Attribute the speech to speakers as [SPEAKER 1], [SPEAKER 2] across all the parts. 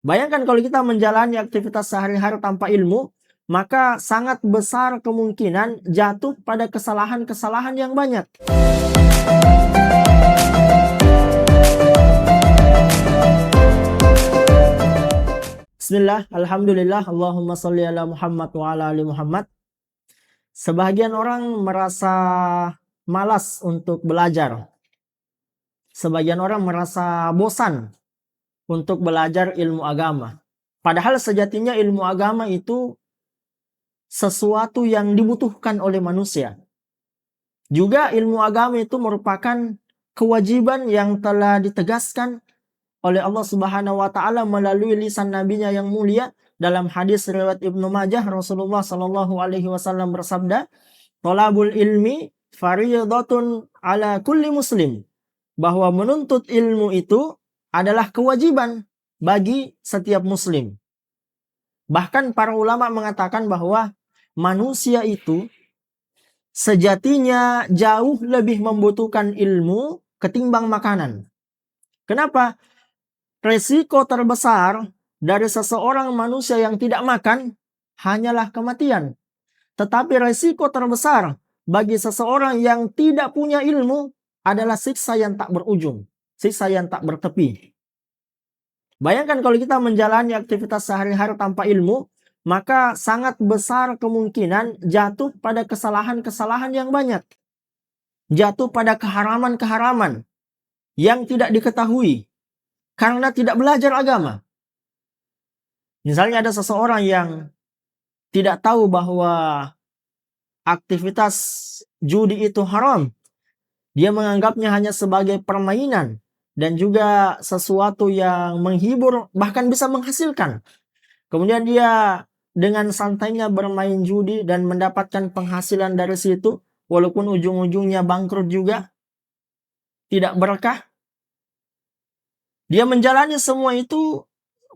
[SPEAKER 1] Bayangkan kalau kita menjalani aktivitas sehari-hari tanpa ilmu, maka sangat besar kemungkinan jatuh pada kesalahan-kesalahan yang banyak. Bismillah, alhamdulillah, Allahumma sholli ala Muhammad wa ala ali Muhammad. Sebagian orang merasa malas untuk belajar. Sebagian orang merasa bosan untuk belajar ilmu agama. Padahal sejatinya ilmu agama itu sesuatu yang dibutuhkan oleh manusia. Juga ilmu agama itu merupakan kewajiban yang telah ditegaskan oleh Allah Subhanahu wa taala melalui lisan nabinya yang mulia. Dalam hadis riwayat Ibnu Majah, Rasulullah sallallahu alaihi wasallam bersabda, "Thalabul ilmi fardhatun ala kulli muslim." Bahwa menuntut ilmu itu adalah kewajiban bagi setiap muslim. Bahkan para ulama mengatakan bahwa manusia itu sejatinya jauh lebih membutuhkan ilmu ketimbang makanan. Kenapa? Resiko terbesar dari seseorang manusia yang tidak makan hanyalah kematian. Tetapi resiko terbesar bagi seseorang yang tidak punya ilmu adalah siksa yang tak berujung, siksa yang tak bertepi. Bayangkan kalau kita menjalani aktivitas sehari-hari tanpa ilmu, maka sangat besar kemungkinan jatuh pada kesalahan-kesalahan yang banyak. Jatuh pada keharaman-keharaman yang tidak diketahui karena tidak belajar agama. Misalnya ada seseorang yang tidak tahu bahwa aktivitas judi itu haram. Dia menganggapnya hanya sebagai permainan dan juga sesuatu yang menghibur, bahkan bisa menghasilkan. Kemudian dia dengan santainya bermain judi dan mendapatkan penghasilan dari situ, walaupun ujung-ujungnya bangkrut juga, tidak berkah. Dia menjalani semua itu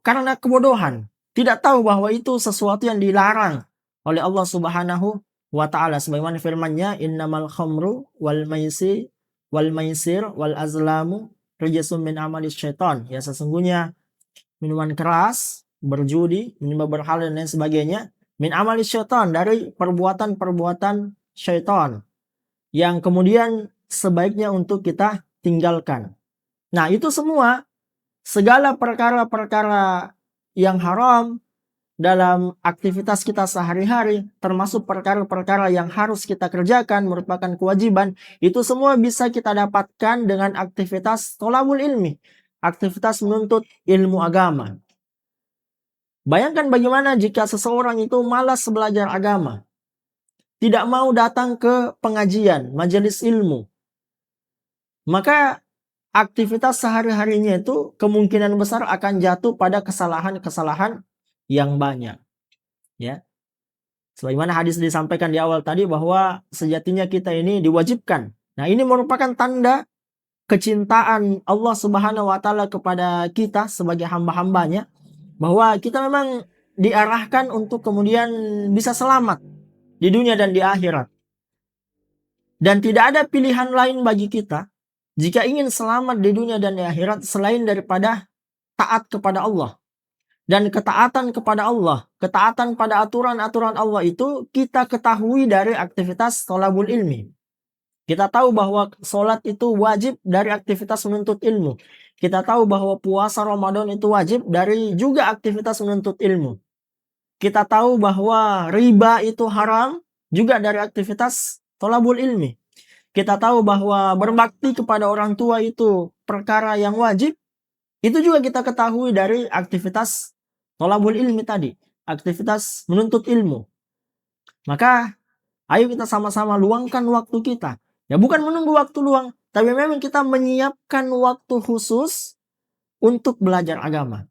[SPEAKER 1] karena kebodohan, tidak tahu bahwa itu sesuatu yang dilarang oleh Allah Subhanahu wa taala, sebagaimana firman-Nya, "Innamal khamru wal maisir wal azlamu rijsun min amalis syaitan." Ya, sesungguhnya minuman keras, berjudi, menyembah berhala dan lain sebagainya, min amalis syaitan, dari perbuatan-perbuatan syaitan yang kemudian sebaiknya untuk kita tinggalkan. Nah, itu semua, segala perkara-perkara yang haram dalam aktivitas kita sehari-hari, termasuk perkara-perkara yang harus kita kerjakan, merupakan kewajiban, itu semua bisa kita dapatkan dengan aktivitas thalabul ilmi, aktivitas menuntut ilmu agama. Bayangkan bagaimana jika seseorang itu malas belajar agama, tidak mau datang ke pengajian, majelis ilmu, maka aktivitas sehari-harinya itu kemungkinan besar akan jatuh pada kesalahan-kesalahan yang banyak. Ya, sebagaimana hadis disampaikan di awal tadi bahwa sejatinya kita ini diwajibkan. Nah, ini merupakan tanda kecintaan Allah Subhanahu wa taala kepada kita sebagai hamba-hambanya, bahwa kita memang diarahkan untuk kemudian bisa selamat di dunia dan di akhirat. Dan tidak ada pilihan lain bagi kita jika ingin selamat di dunia dan di akhirat selain daripada taat kepada Allah. Dan ketaatan kepada Allah, ketaatan pada aturan-aturan Allah itu kita ketahui dari aktivitas thalabul ilmi. Kita tahu bahwa sholat itu wajib dari aktivitas menuntut ilmu. Kita tahu bahwa puasa Ramadan itu wajib dari juga aktivitas menuntut ilmu. Kita tahu bahwa riba itu haram juga dari aktivitas thalabul ilmi. Kita tahu bahwa berbakti kepada orang tua itu perkara yang wajib, itu juga kita ketahui dari aktivitas thalabul ilmi tadi, aktivitas menuntut ilmu. Maka ayo kita sama-sama luangkan waktu kita. Ya, bukan menunggu waktu luang, tapi memang kita menyiapkan waktu khusus untuk belajar agama.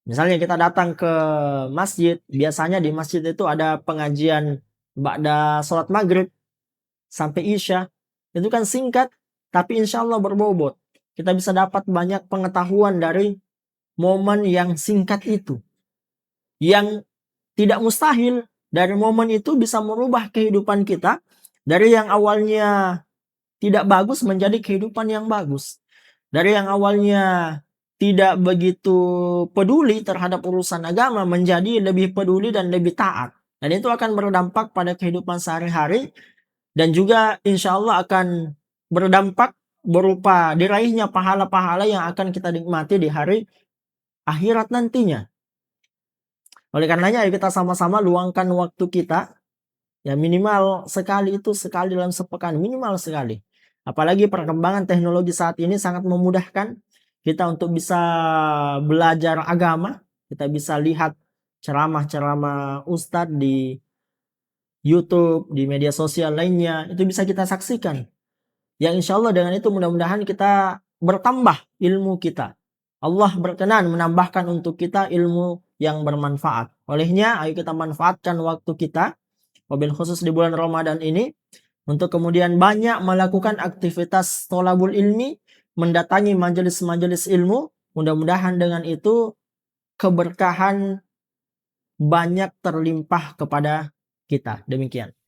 [SPEAKER 1] Misalnya kita datang ke masjid, biasanya di masjid itu ada pengajian ba'da sholat maghrib sampai isya. Itu kan singkat, tapi insya Allah berbobot. Kita bisa dapat banyak pengetahuan dari momen yang singkat itu. Yang tidak mustahil dari momen itu bisa merubah kehidupan kita dari yang awalnya tidak bagus menjadi kehidupan yang bagus. Dari yang awalnya tidak begitu peduli terhadap urusan agama menjadi lebih peduli dan lebih taat. Dan itu akan berdampak pada kehidupan sehari-hari dan juga insya Allah akan berdampak berupa diraihnya pahala-pahala yang akan kita nikmati di hari akhirat nantinya. Oleh karenanya ayo kita sama-sama luangkan waktu kita, ya minimal sekali itu sekali dalam sepekan, minimal sekali. Apalagi perkembangan teknologi saat ini sangat memudahkan kita untuk bisa belajar agama. Kita bisa lihat ceramah-ceramah ustadz di YouTube, di media sosial lainnya. Itu bisa kita saksikan. Yang insya Allah dengan itu mudah-mudahan kita bertambah ilmu kita. Allah berkenan menambahkan untuk kita ilmu yang bermanfaat. Olehnya ayo kita manfaatkan waktu kita, wabil khusus di bulan Ramadan ini, untuk kemudian banyak melakukan aktivitas tholabul ilmi, mendatangi majelis-majelis ilmu. Mudah-mudahan dengan itu keberkahan banyak terlimpah kepada kita. Demikian.